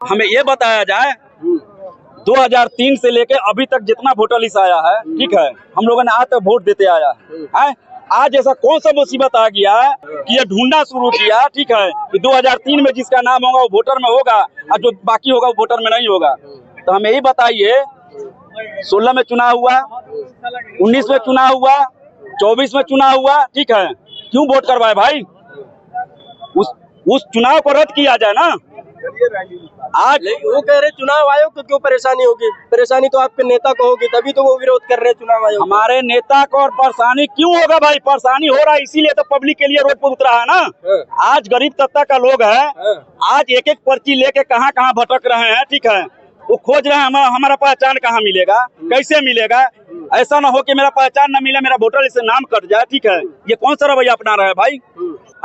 हमें ये बताया जाए 2003 से लेके अभी तक जितना वोटर लिस्ट आया है, ठीक है, हम लोगों ने आज तक वोट देते आया है। आज ऐसा कौन सा मुसीबत आ गया है कि ये ढूंढना शुरू किया, ठीक है, कि 2003 में जिसका नाम होगा वो वोटर में होगा और जो बाकी होगा वो वोटर में नहीं होगा। तो हमें यही बताइए, 16 में चुनाव हुआ, 19 में चुनाव हुआ, 24 में चुनाव हुआ, ठीक है, क्यों वोट करवाए भाई? उस चुनाव को रद्द किया जाए ना। आज वो कह रहे चुनाव आयोग को क्यों परेशानी होगी? परेशानी तो आपके नेता को होगी, तभी तो वो विरोध कर रहे हैं चुनाव आयोग। हमारे नेता को और परेशानी क्यों होगा भाई? परेशानी हो रहा है इसीलिए तो पब्लिक के लिए रोड पर उतरा है ना। आज गरीब तबका का लोग है, आज एक एक पर्ची लेके कहाँ कहाँ भटक रहे हैं, ठीक है, वो खोज रहे हैं हमारा पहचान कहाँ मिलेगा, कैसे मिलेगा। ऐसा ना हो कि मेरा पहचान न मिले, मेरा वोटर लिस्ट से नाम कट जाए, ठीक है। ये कौन सा रवैया अपना रहा है भाई?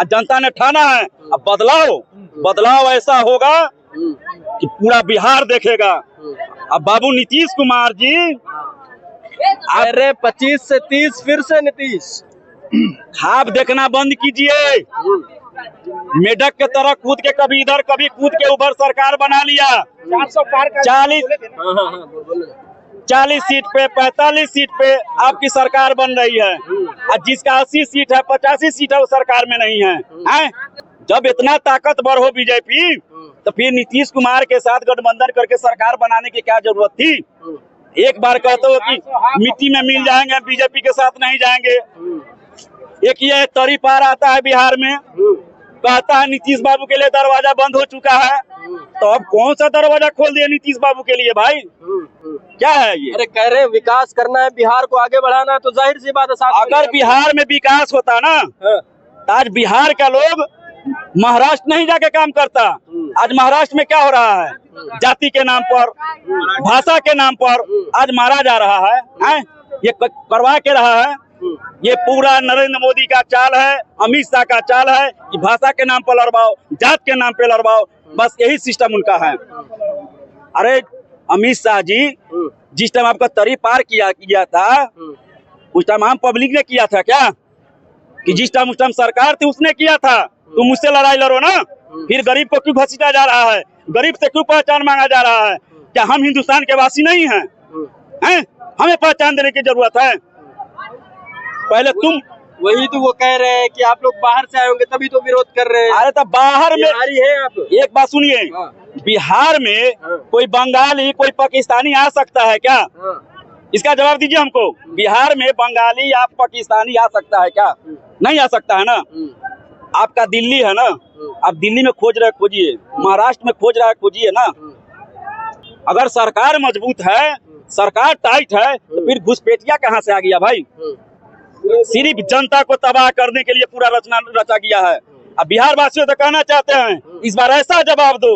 जनता ने ठाना है, अब बदलाव ऐसा होगा कि पूरा बिहार देखेगा। अब बाबू नीतीश कुमार जी, अरे 25 से 30 फिर से नीतीश, खाब देखना बंद कीजिए। मेढक के तरह कूद के कभी इधर कभी कूद के उधर सरकार बना लिया। 40 सीट पे 45 सीट पे आपकी सरकार बन रही है, और जिसका 80 सीट है 85 सीट है वो सरकार में नहीं है। जब इतना ताकतवर हो बीजेपी, तो फिर नीतीश कुमार के साथ गठबंधन करके सरकार बनाने की क्या जरूरत थी? एक बार कहते हो कि मिट्टी में मिल जाएंगे, बीजेपी के साथ नहीं जाएंगे। एक ये तरी पार आता है बिहार में, कहता है नीतीश बाबू के लिए दरवाजा बंद हो चुका है, तो अब कौन सा दरवाजा खोल दिया नीतीश बाबू के लिए भाई? क्या है ये? अरे कह रहे विकास करना है, बिहार को आगे बढ़ाना है, तो जाहिर सी बात है अगर बिहार में विकास होता ना, तो आज बिहार का लोग महाराष्ट्र नहीं जाके काम करता। आज महाराष्ट्र में क्या हो रहा है? जाति के नाम पर, भाषा के नाम पर आज मारा जा रहा है। ये करवा के रहा है। ये पूरा नरेंद्र मोदी का चाल है, अमित शाह का चाल है कि भाषा के नाम पर लड़वाओ, जात के नाम पे लड़वाओ, बस यही सिस्टम उनका है। अरे अमित शाह जी, जिस टाइम आपका तरी पार किया था, उस टाइम आम पब्लिक ने किया था क्या? कि जिस टाइम उस टाइम सरकार थी उसने किया था। तुम मुझसे लड़ाई लड़ो ना। फिर गरीब को क्यों घसीटा जा रहा है? गरीब से क्यों पहचान मांगा जा रहा है? क्या हम हिंदुस्तान के वासी नहीं हैं? हमें पहचान देने की जरूरत है। पहले तुम, वही तो वो कह रहे हैं कि आप लोग बाहर से आए होंगे तभी तो विरोध कर रहे हैं। अरे तो बाहर में है आप, एक बात सुनिए, बिहार में कोई बंगाली कोई पाकिस्तानी आ सकता है क्या? इसका जवाब दीजिए हमको। बिहार में बंगाली या पाकिस्तानी आ सकता है क्या? नहीं आ सकता है ना। आपका दिल्ली है ना, आप दिल्ली में खोज रहे खोजिए, महाराष्ट्र में खोज रहा है खोजिए ना। अगर सरकार मजबूत है, सरकार टाइट है, तो फिर घुसपैठिया कहाँ से आ गया भाई? सिर्फ जनता को तबाह करने के लिए पूरा रचा गया है। अब बिहार वासियों से कहना चाहते हैं, इस बार ऐसा जवाब दो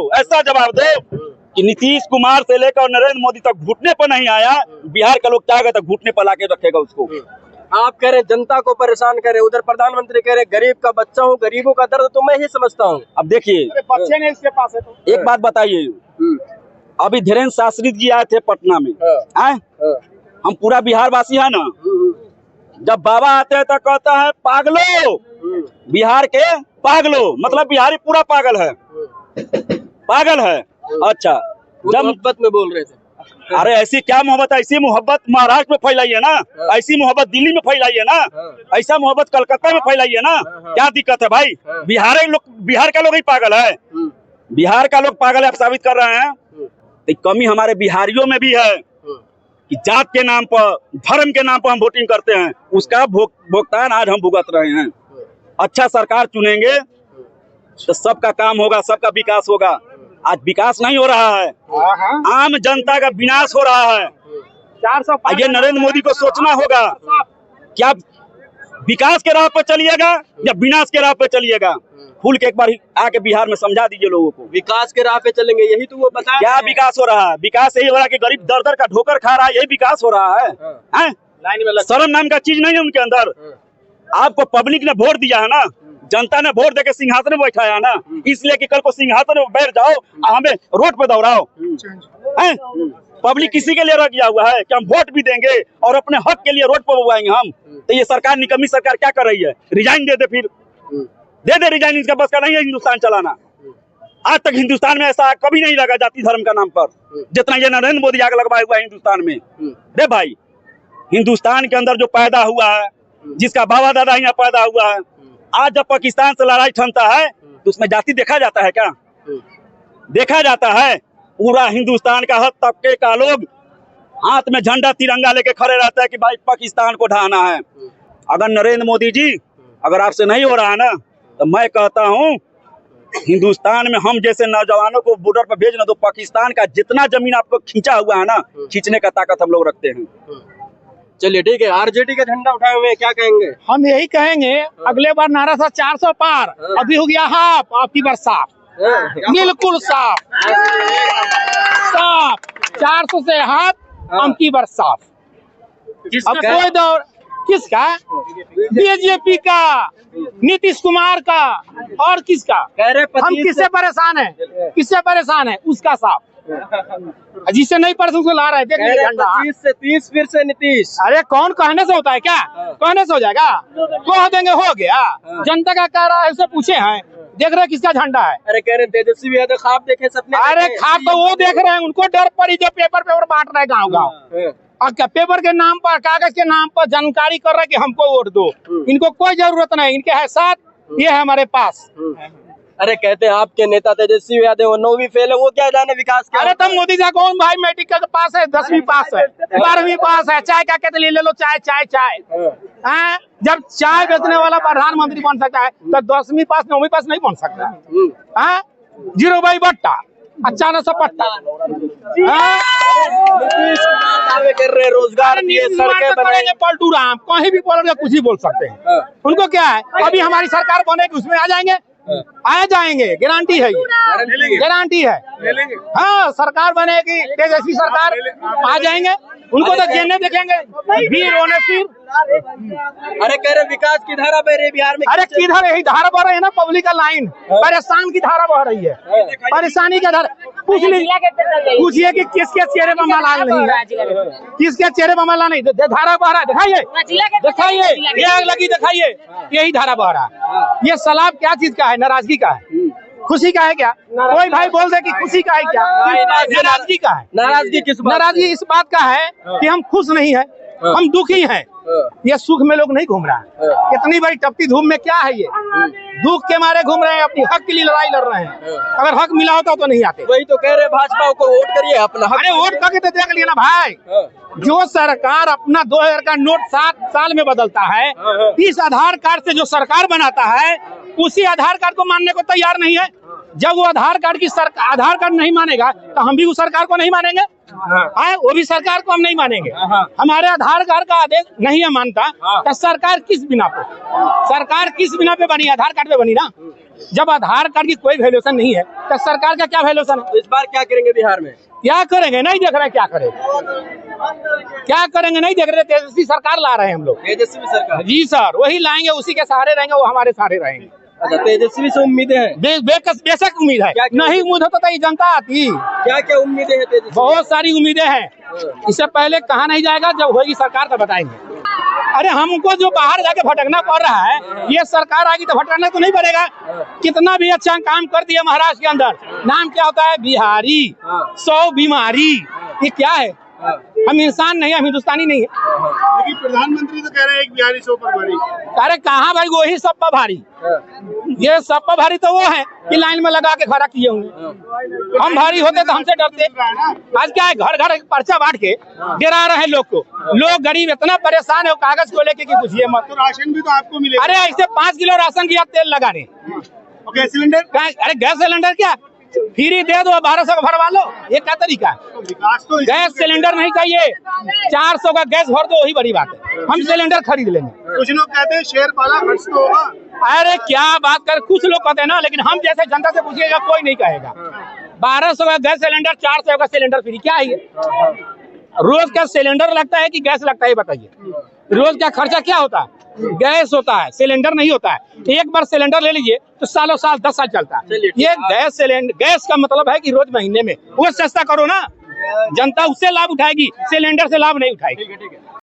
कि नीतीश कुमार से लेकर नरेंद्र मोदी तक घुटने पर नहीं आया। बिहार का लोग चाहेगा तो घुटने पर लाके रखेगा उसको। आप कह रहे जनता को परेशान करे, उधर प्रधानमंत्री कह रहे गरीब का बच्चा हूँ, गरीबों का दर्द तो मैं ही समझता हूँ। अब देखिए, बच्चे नहीं इसके पास है तो एक बात बताइए, अभी धीरेन्द्र शास्त्री जी आए थे पटना में, हम पूरा बिहार वासी है ना। जब बाबा आते हैं तो कहता है पागलो, बिहार के पागलो, मतलब बिहारी पूरा पागल है। अच्छा, जब मोहब्बत में बोल रहे थे। अरे ऐसी क्या मोहब्बत है? ऐसी मोहब्बत महाराष्ट्र में फैलाइए ना, ऐसी मोहब्बत दिल्ली में फैलाइए ना, ऐसा मोहब्बत कलकत्ता में फैलाइए ना। क्या दिक्कत है भाई? बिहार का लोग ही पागल है। बिहार का लोग पागल है, आप साबित कर रहे हैं। तो कमी हमारे बिहारियों में भी है कि जात के नाम पर, धर्म के नाम पर हम वोटिंग करते हैं, उसका भुगतान आज हम भुगत रहे हैं। अच्छा सरकार चुनेंगे तो सबका काम होगा, सबका विकास होगा। आज विकास नहीं हो रहा है, आम जनता का विनाश हो रहा है। ये नरेंद्र मोदी को सोचना होगा, क्या विकास के राह पर चलिएगा या विनाश के राह पर चलिएगा? खुल के एक बार आके बिहार में समझा दीजिए लोगों को। विकास के राह पे चलेंगे, यही तो वो बता। क्या विकास हो रहा है? विकास यही हो रहा है कि गरीब दर दर का ठोकर खा रहा है, यही विकास हो रहा है। शर्म नाम का चीज नहीं है उनके अंदर। आपको पब्लिक ने वोट दिया है ना, जनता ने वोट देके सिंहासन में बैठाया है ना, इसलिए कि कल को सिंहासन में बैठ जाओ और हमें रोड पे दौड़ाओ। पब्लिक किसी के लिए रह गया हुआ है कि हम वोट भी देंगे और अपने हक के लिए रोड पर बुआएंगे हम। तो ये सरकार, निकम्मी सरकार क्या कर रही है? रिजाइन दे दे, फिर दे दे रिजाइन। इसका बस का नहीं है हिंदुस्तान चलाना। आज तक हिंदुस्तान में ऐसा कभी नहीं लगा जाति धर्म का नाम पर जितना ये नरेंद्र मोदी आगे लगवाया हुआ है हिंदुस्तान में। रे भाई, हिंदुस्तान के अंदर जो पैदा हुआ है, जिसका बाबा दादा यहाँ पैदा हुआ है, आज जब पाकिस्तान से लड़ाई ठनता है तो उसमें जाति देखा जाता है क्या? देखा जाता है। पूरा हिंदुस्तान का हर तबके का लोग हाथ में झंडा तिरंगा लेके खड़े रहता है कि भाई पाकिस्तान को ढहाना है। अगर नरेंद्र मोदी जी, अगर आपसे नहीं हो रहा है ना, तो मैं कहता हूँ हिंदुस्तान में हम जैसे नौजवानों को बॉर्डर पर भेजना, तो पाकिस्तान का जितना जमीन आपको खींचा हुआ है ना, खींचने का ताकत हम लोग रखते हैं। चलिए ठीक है, आरजेडी का झंडा उठाए हुए हैं, क्या कहेंगे? हम यही कहेंगे, अगले बार नारा था 400 पार, अभी हो गया हाफ, आपकी बार साफ, बिल्कुल साफ साफ, 400 से हाफ, आपकी बार साफ। अब कोई दौर किसका? बीजेपी का, नीतीश कुमार का, और किसका? कह रहे हम किससे परेशान है? किससे परेशान है? उसका साफ, जिससे नहीं परेशान उसको ला रहे हैं। देख लीजिए झंडा 25 से 30, फिर से नीतीश। अरे कौन कहने से होता है क्या? कहने से हो जाएगा? कह देंगे हो गया। जनता का कह रहा है, उससे पूछे हैं, देख रहे किसका झंडा है? अरे कह रहे तेजस्वी यादव ख्वाब देखे सपने। अरे खाब तो वो देख रहे हैं, उनको डर पड़ी जो पेपर बांट रहे गाँव गाँव। और क्या पेपर के नाम पर, कागज के नाम पर जानकारी कर रहे कि हमको वोट दो। इनको कोई जरूरत नहीं, इनके है साथ, ये है हमारे पास। अरे कहते हैं आपके नेता तेजस्वी यादव 9वीं फेल है, वो क्या जाने विकास क्या? अरे तुम मोदी जी कौन भाई? मैट्रिक का पास है, 10वीं पास है, 12वीं पास है, चाय का केतली ले लो, चाय चाय चाय। हाँ, जब चाय बेचने वाला प्रधानमंत्री बन सकता है तो 10वीं पास 9वीं पास नहीं बन सकता। हाँ, 0 बाई बट्टा, अच्छा न सपट्टा। दावे कर रहे, रोजगार दिए, सड़कें बनाएंगे। पलटू राम कहीं भी बोल कुछ ही बोल सकते हैं। उनको क्या है, अभी हमारी सरकार बनेगी उसमें आ जाएंगे, आ जाएंगे, गारंटी है, ये गारंटी है। हाँ, सरकार बनेगी, तेजस्वी सरकार, आ जाएंगे। उनको तो जेने देखेंगे, वीर होने फिर। अरे कह रहे विकास की धारा बह रही बिहार में। अरे किधर यही धारा बह रही है ना, पब्लिक का लाइन, परेशान की धारा बह रही है, परेशानी का धारा। पूछिए कि किसके चेहरे पर मलाल नहीं है, किसके चेहरे पर मलाल नहीं। धारा बह रहा है, दिखाइए दिखाइए, ये आग लगी दिखाइए, यही धारा बह रहा है। ये सलाब क्या चीज का है? नाराजगी का है, खुशी का है क्या? कोई भाई बोल दे कि खुशी का है क्या? नाराजगी का है। नाराजगी किस बात? नाराजगी इस बात का है कि हम खुश नहीं है, हम दुखी हैं। ये सुख में लोग नहीं घूम रहा है, इतनी बड़ी तपती धूप में क्या है? ये दुख के मारे घूम रहे हैं, अपनी हक के लिए लड़ाई लड़ रहे हैं। अगर हक मिला होता तो नहीं आते। वही तो कह रहे भाजपा को वोट करिए, अपना हक। अरे वोट करके तो देख लिया ना भाई, जो सरकार अपना 2000 का नोट 7 साल में बदलता है, इस आधार कार्ड से जो सरकार बनाता है, उसी आधार कार्ड को मानने को तैयार नहीं है। जब वो आधार कार्ड नहीं मानेगा तो हम भी उस सरकार को नहीं मानेंगे। वो भी सरकार को हम नहीं मानेंगे। हमारे आधार कार्ड का आदेश नहीं है मानता तो सरकार किस बिना पे बनी? आधार कार्ड पे बनी ना। जब आधार कार्ड की कोई वैल्यूएशन नहीं है तो सरकार का क्या वैल्यूएशन है? इस बार क्या करेंगे बिहार में? क्या करेंगे नहीं देख रहे, क्या करेंगे नहीं देख रहे। तेजस्वी सरकार ला रहे हैं हम लोग। तेजस्वी सरकार? जी सर, वही लाएंगे, उसी के सहारे रहेंगे, वो हमारे सहारे रहेंगे। अच्छा, तेजस्वी से उम्मीदें हैं? बेशक उम्मीद है। नहीं उम्मीद होता तो ये जनता आती। क्या क्या उम्मीदें हैं तेजस्वी? बहुत सारी उम्मीदें हैं। इससे पहले कहा नहीं जाएगा, जब होगी सरकार तो बताएंगे। अरे हमको जो बाहर जाके भटकना पड़ रहा है, ये सरकार आएगी तो भटकना तो नहीं पड़ेगा। कितना भी अच्छा काम कर दिया महाराष्ट्र के अंदर, नाम क्या होता है? बिहारी 100 बीमारी। ये क्या है? हम इंसान नहीं है, हम हिंदुस्तानी नहीं है। लेकिन प्रधानमंत्री तो कह रहे हैं एक बिहारी 100 पर भारी। अरे कहाँ भाई, वही सब पर भारी। ये सब पर भारी तो वो है कि लाइन में लगा के खड़ा किए होंगे। हम भारी होते तो हमसे डरते। आज क्या है, घर घर पर्चा बांट के गिरा रहे हैं लोग को। लोग गरीब इतना परेशान है, कागज को लेके कि पूछिए मत। तो राशन भी तो आपको मिलेगा। अरे ऐसे 5 किलो राशन की आप तेल लगा रहे। Gas cylinder? अरे गैस सिलेंडर क्या फ्री दे दो, 1200 का भरवा लो, ये क्या तरीका है? विकास तो गैस सिलेंडर नहीं चाहिए, 400 का गैस भर दो, वही बड़ी बात है। हम सिलेंडर खरीद लेंगे। कुछ लोग कहते हैं शेर पाला खर्च तो होगा। अरे क्या बात कर, कुछ लोग कहते हैं ना, लेकिन हम जैसे जनता से पूछिएगा कोई नहीं कहेगा। 1200 का गैस सिलेंडर, 400 का सिलेंडर फ्री, क्या है ये? रोज का सिलेंडर लगता है कि गैस लगता है, बताइए। रोज का खर्चा क्या होता है? गैस होता है, सिलेंडर नहीं होता है। एक बार सिलेंडर ले लीजिए तो सालों साल 10 साल चलता है। ये गैस सिलेंडर, गैस का मतलब है कि रोज महीने में वो सस्ता करो ना, जनता उससे लाभ उठाएगी, सिलेंडर से लाभ नहीं उठाएगी।